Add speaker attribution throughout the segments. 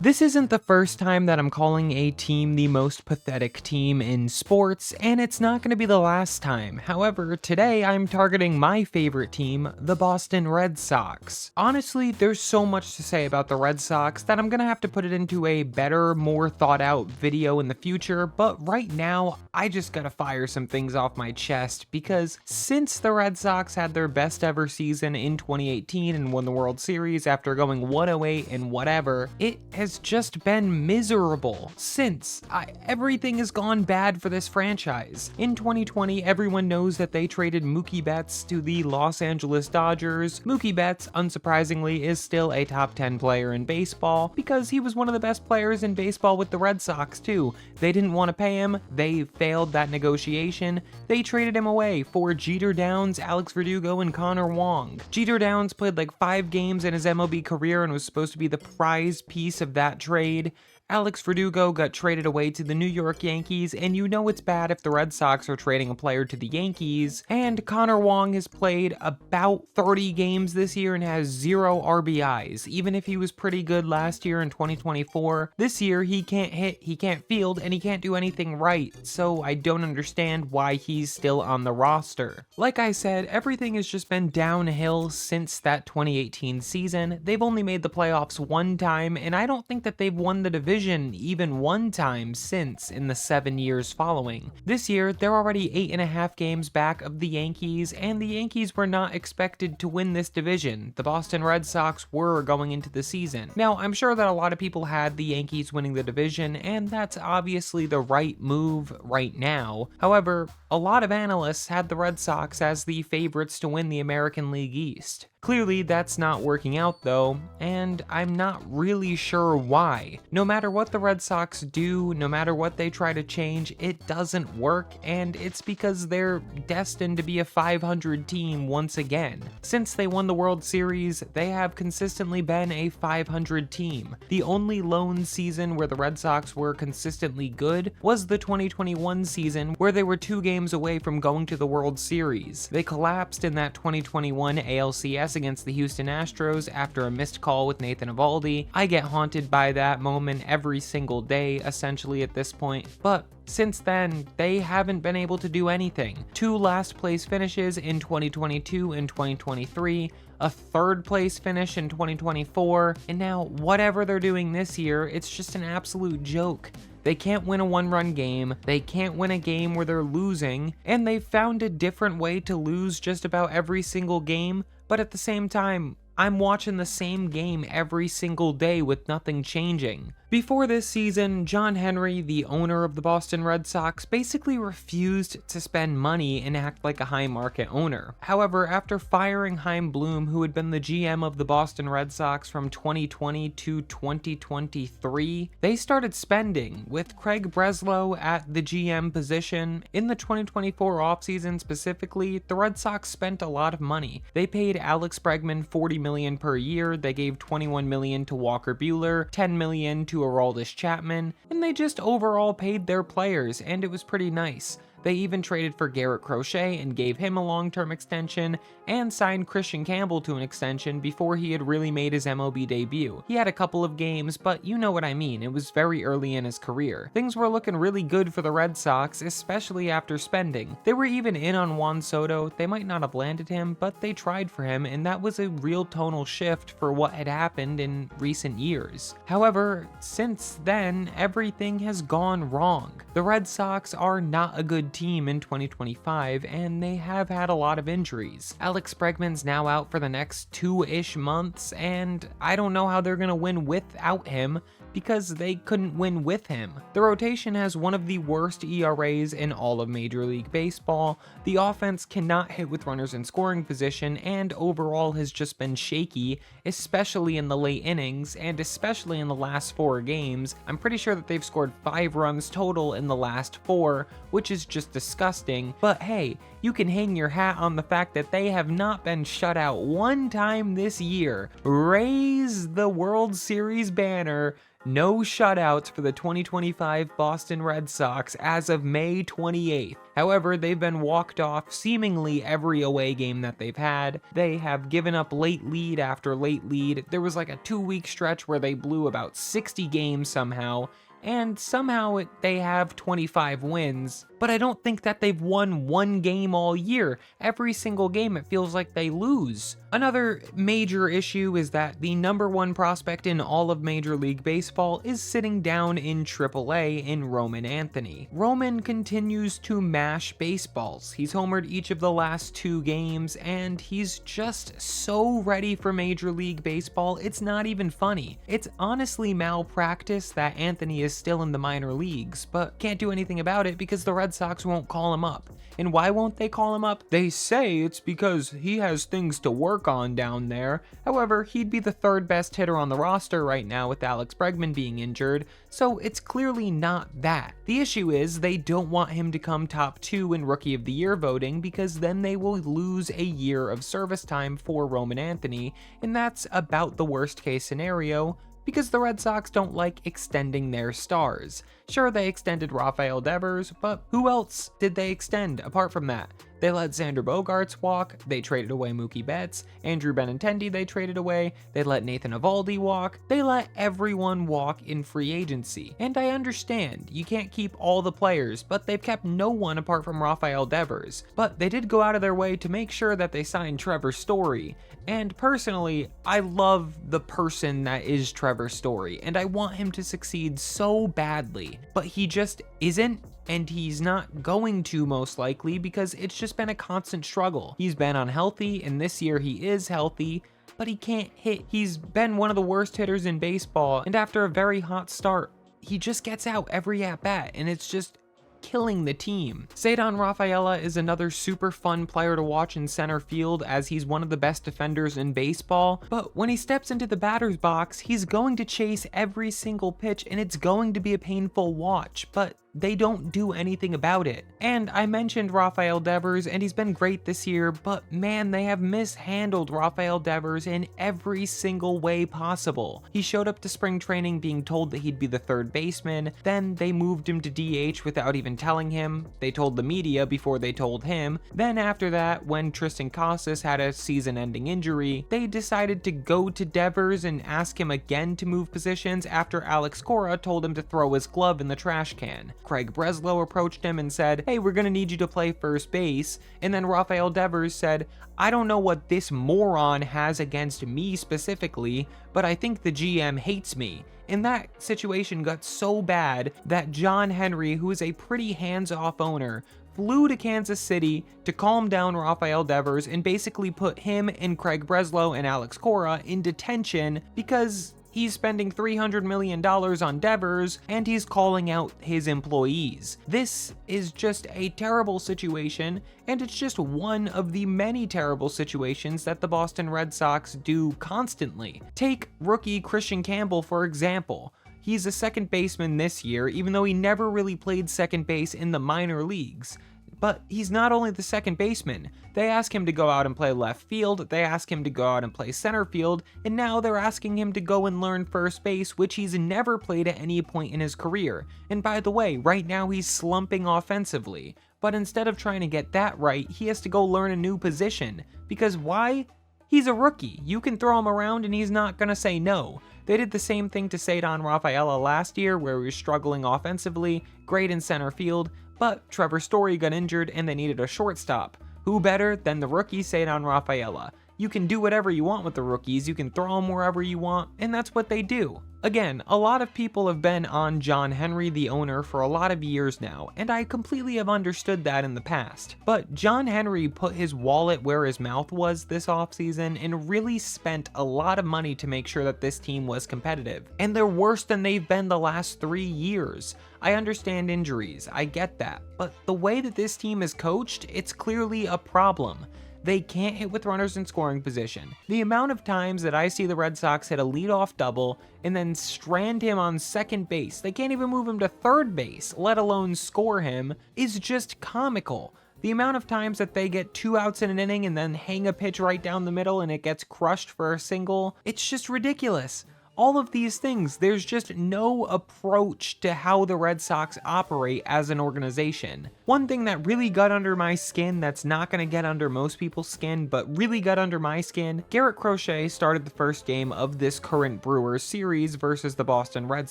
Speaker 1: This isn't the first time that I'm calling a team the most pathetic team in sports, and it's not going to be the last time. However, today I'm targeting my favorite team, the Boston Red Sox. Honestly, there's so much to say about the Red Sox that I'm going to have to put it into a better, more thought out video in the future, but right now, I just gotta fire some things off my chest because since the Red Sox had their best ever season in 2018 and won the World Series after going 108 and whatever, it has just been miserable since. Everything has gone bad for this franchise. In 2020, everyone knows that they traded Mookie Betts to the Los Angeles Dodgers. Mookie Betts, unsurprisingly, is still a top 10 player in baseball because he was one of the best players in baseball with the Red Sox too. They didn't want to pay him, they failed that negotiation, they traded him away for Jeter Downs, Alex Verdugo, and Connor Wong. Jeter Downs played like 5 games in his MLB career and was supposed to be the prize piece of that trade. Alex Verdugo got traded away to the New York Yankees, and you know it's bad if the Red Sox are trading a player to the Yankees. And Connor Wong has played about 30 games this year and has 0 RBIs. Even if he was pretty good last year in 2024, this year he can't hit, he can't field, and he can't do anything right, so I don't understand why he's still on the roster. Like I said, everything has just been downhill since that 2018 season. They've only made the playoffs one time, and I don't think that they've won the division even one time since in the 7 years following. This year, they're already 8.5 games back of the Yankees, and the Yankees were not expected to win this division. The Boston Red Sox were going into the season. Now, I'm sure that a lot of people had the Yankees winning the division, and that's obviously the right move right now. However, a lot of analysts had the Red Sox as the favorites to win the American League East. Clearly, that's not working out though, and I'm not really sure why. No matter what the Red Sox do, no matter what they try to change, it doesn't work, and it's because they're destined to be a 500 team once again. Since they won the World Series, they have consistently been a 500 team. The only lone season where the Red Sox were consistently good was the 2021 season, where they were 2 games away from going to the World Series. They collapsed in that 2021 ALCS against the Houston Astros after a missed call with Nathan Eovaldi. I get haunted by that moment every single day, essentially at this point, but since then, they haven't been able to do anything. 2 last place finishes in 2022 and 2023, a 3rd place finish in 2024, and now whatever they're doing this year, it's just an absolute joke. They can't win a 1-run game, they can't win a game where they're losing, and they've found a different way to lose just about every single game, but at the same time, I'm watching the same game every single day with nothing changing. Before this season, John Henry, the owner of the Boston Red Sox, basically refused to spend money and act like a high market owner. However, after firing Chaim Bloom, who had been the GM of the Boston Red Sox from 2020 to 2023, they started spending, with Craig Breslow at the GM position. In the 2024 offseason specifically, the Red Sox spent a lot of money. They paid Alex Bregman $40 million per year, they gave $21 million to Walker Buehler, $10 million to Aroldis Chapman, and they just overall paid their players, and it was pretty nice. They even traded for Garrett Crochet and gave him a long-term extension, and signed Christian Campbell to an extension before he had really made his MLB debut. He had a couple of games, but you know what I mean, it was very early in his career. Things were looking really good for the Red Sox, especially after spending. They were even in on Juan Soto. They might not have landed him, but they tried for him, and that was a real tonal shift for what had happened in recent years. However, since then, everything has gone wrong. The Red Sox are not a good team in 2025, and they have had a lot of injuries. Alex Bregman's now out for the next 2-ish months, and I don't know how they're gonna win without him, because they couldn't win with him. The rotation has one of the worst ERAs in all of Major League Baseball, the offense cannot hit with runners in scoring position, and overall has just been shaky, especially in the late innings, and especially in the last 4 games. I'm pretty sure that they've scored 5 runs total in the last 4, which is just just disgusting, but hey, you can hang your hat on the fact that they have not been shut out one time this year. Raise the World Series banner. No shutouts for the 2025 Boston Red Sox as of May 28th. However, they've been walked off seemingly every away game that they've had. They have given up late lead after late lead. There was like a 2-week stretch where they blew about 60 games somehow, and somehow they have 25 wins. But I don't think that they've won one game all year. Every single game it feels like they lose. Another major issue is that the #1 prospect in all of Major League Baseball is sitting down in AAA in Roman Anthony. Roman continues to mash baseballs. He's homered each of the last 2 games, and he's just so ready for Major League Baseball, it's not even funny. It's honestly malpractice that Anthony is still in the minor leagues, but can't do anything about it because the Red Sox won't call him up. And why won't they call him up? They say it's because he has things to work on down there. However, he'd be the 3rd best hitter on the roster right now with Alex Bregman being injured, so it's clearly not that. The issue is they don't want him to come top 2 in Rookie of the Year voting because then they will lose a year of service time for Roman Anthony, and that's about the worst case scenario, because the Red Sox don't like extending their stars. Sure, they extended Rafael Devers, but who else did they extend apart from that? They let Xander Bogaerts walk, they traded away Mookie Betts, Andrew Benintendi they traded away, they let Nathan Eovaldi walk, they let everyone walk in free agency. And I understand, you can't keep all the players, but they've kept no one apart from Rafael Devers. But they did go out of their way to make sure that they signed Trevor Story. And personally, I love the person that is Trevor Story, and I want him to succeed so badly. But he just isn't, and he's not going to most likely because it's just been a constant struggle. He's been unhealthy, and this year he is healthy, but he can't hit. He's been one of the worst hitters in baseball, and after a very hot start, he just gets out every at-bat, and it's just killing the team. Cedar Rafaela is another super fun player to watch in center field as he's one of the best defenders in baseball, but when he steps into the batter's box, he's going to chase every single pitch and it's going to be a painful watch, but they don't do anything about it. And I mentioned Rafael Devers, and he's been great this year, but man, they have mishandled Rafael Devers in every single way possible. He showed up to spring training being told that he'd be the 3rd baseman, then they moved him to DH without even telling him. They told the media before they told him. Then after that, when Tristan Casas had a season-ending injury, they decided to go to Devers and ask him again to move positions after Alex Cora told him to throw his glove in the trash can. Craig Breslow approached him and said, "Hey, we're gonna need you to play first base." And then Rafael Devers said, "I don't know what this moron has against me specifically, but I think the GM hates me." And that situation got so bad that John Henry, who is a pretty hands-off owner, flew to Kansas City to calm down Rafael Devers and basically put him and Craig Breslow and Alex Cora in detention because he's spending $300 million on Devers, and he's calling out his employees. This is just a terrible situation, and it's just one of the many terrible situations that the Boston Red Sox do constantly. Take rookie Christian Campbell, for example. He's a second baseman this year, even though he never really played second base in the minor leagues. But he's not only the second baseman. They ask him to go out and play left field, they ask him to go out and play center field, and now they're asking him to go and learn first base, which he's never played at any point in his career. And by the way, right now he's slumping offensively. But instead of trying to get that right, he has to go learn a new position. Because why? He's a rookie. You can throw him around and he's not gonna say no. They did the same thing to Cedar Rafaela last year, where he was struggling offensively, great in center field, but Trevor Story got injured and they needed a shortstop. Who better than the rookie Cedar Rafaela? You can do whatever you want with the rookies, you can throw them wherever you want, and that's what they do. Again, a lot of people have been on John Henry, the owner, for a lot of years now, and I completely have understood that in the past. But John Henry put his wallet where his mouth was this offseason and really spent a lot of money to make sure that this team was competitive. And they're worse than they've been the last 3 years. I understand injuries, I get that, but the way that this team is coached, it's clearly a problem. They can't hit with runners in scoring position. The amount of times that I see the Red Sox hit a leadoff double and then strand him on second base, they can't even move him to third base, let alone score him, is just comical. The amount of times that they get 2 outs in an inning and then hang a pitch right down the middle and it gets crushed for a single, it's just ridiculous. All of these things, there's just no approach to how the Red Sox operate as an organization. One thing that really got under my skin, that's not going to get under most people's skin, but really got under my skin, Garrett Crochet started the first game of this current Brewers series versus the Boston Red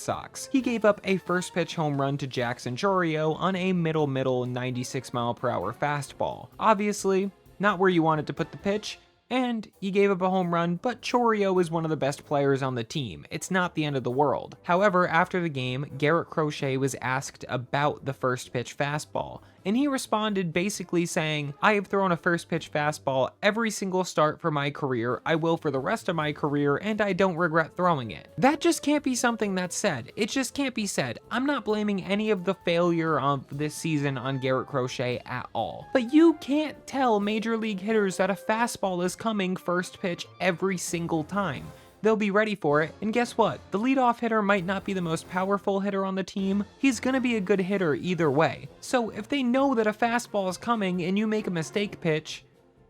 Speaker 1: Sox. He gave up a first pitch home run to Jackson Chourio on a middle 96-mile-per-hour fastball. Obviously, not where you wanted to put the pitch, and he gave up a home run, but Chourio is one of the best players on the team. It's not the end of the world. However, after the game, Garrett Crochet was asked about the first pitch fastball, and he responded basically saying, "I have thrown a first pitch fastball every single start for my career, I will for the rest of my career, and I don't regret throwing it." That just can't be something that's said. It just can't be said. I'm not blaming any of the failure of this season on Garrett Crochet at all. But you can't tell major league hitters that a fastball is coming first pitch every single time. They'll be ready for it, and guess what? The leadoff hitter might not be the most powerful hitter on the team, he's gonna be a good hitter either way. So if they know that a fastball is coming and you make a mistake pitch,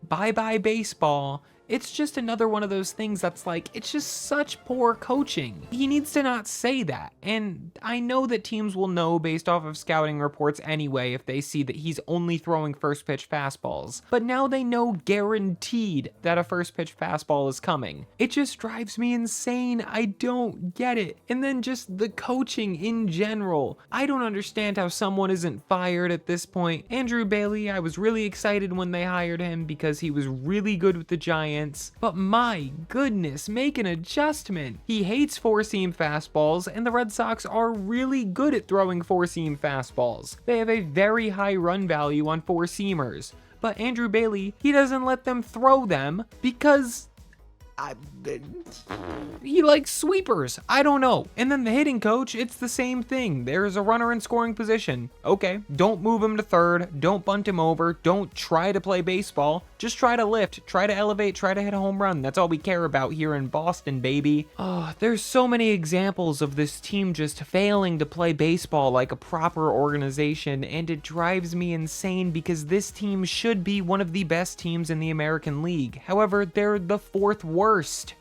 Speaker 1: bye-bye baseball. It's just another one of those things that's like, it's just such poor coaching. He needs to not say that. And I know that teams will know based off of scouting reports anyway if they see that he's only throwing first pitch fastballs. But now they know guaranteed that a first pitch fastball is coming. It just drives me insane. I don't get it. And then just the coaching in general. I don't understand how someone isn't fired at this point. Andrew Bailey, I was really excited when they hired him because he was really good with the Giants. But my goodness, make an adjustment. He hates four-seam fastballs, and the Red Sox are really good at throwing four-seam fastballs. They have a very high run value on four-seamers. But Andrew Bailey, he doesn't let them throw them because he likes sweepers. I don't know. And then the hitting coach, it's the same thing. There's a runner in scoring position. Okay, don't move him to third. Don't bunt him over. Don't try to play baseball. Just try to lift, try to elevate, try to hit a home run. That's all we care about here in Boston, baby. Oh, there's so many examples of this team just failing to play baseball like a proper organization, and it drives me insane because this team should be one of the best teams in the American League. However, they're the fourth worst.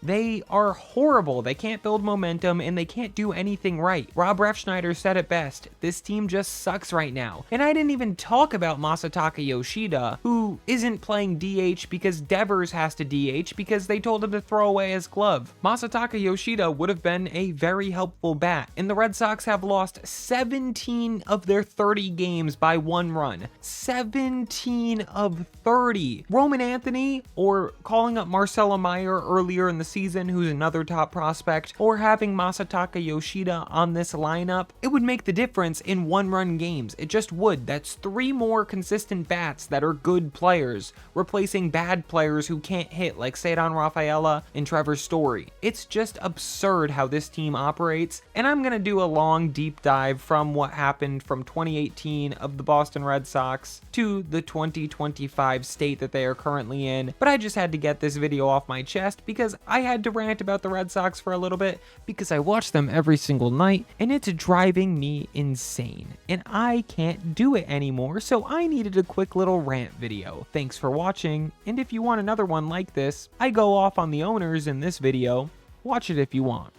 Speaker 1: They are horrible. They can't build momentum and they can't do anything right. Rob Refsnyder said it best. This team just sucks right now. And I didn't even talk about Masataka Yoshida, who isn't playing DH because Devers has to DH because they told him to throw away his glove. Masataka Yoshida would have been a very helpful bat, and the Red Sox have lost 17 of their 30 games by 1 run. 17 of 30. Roman Anthony, or calling up Marcelo Meyer earlier in the season, who's another top prospect, or having Masataka Yoshida on this lineup, it would make the difference in 1-run games. It just would. That's 3 more consistent bats that are good players, replacing bad players who can't hit like Cedar Rafaela and Trevor Story. It's just absurd how this team operates, and I'm gonna do a long deep dive from what happened from 2018 of the Boston Red Sox to the 2025 state that they are currently in, but I just had to get this video off my chest because I had to rant about the Red Sox for a little bit because I watch them every single night and it's driving me insane, and I can't do it anymore, so I needed a quick little rant video. Thanks for watching, and if you want another one like this, I go off on the owners in this video. Watch it if you want.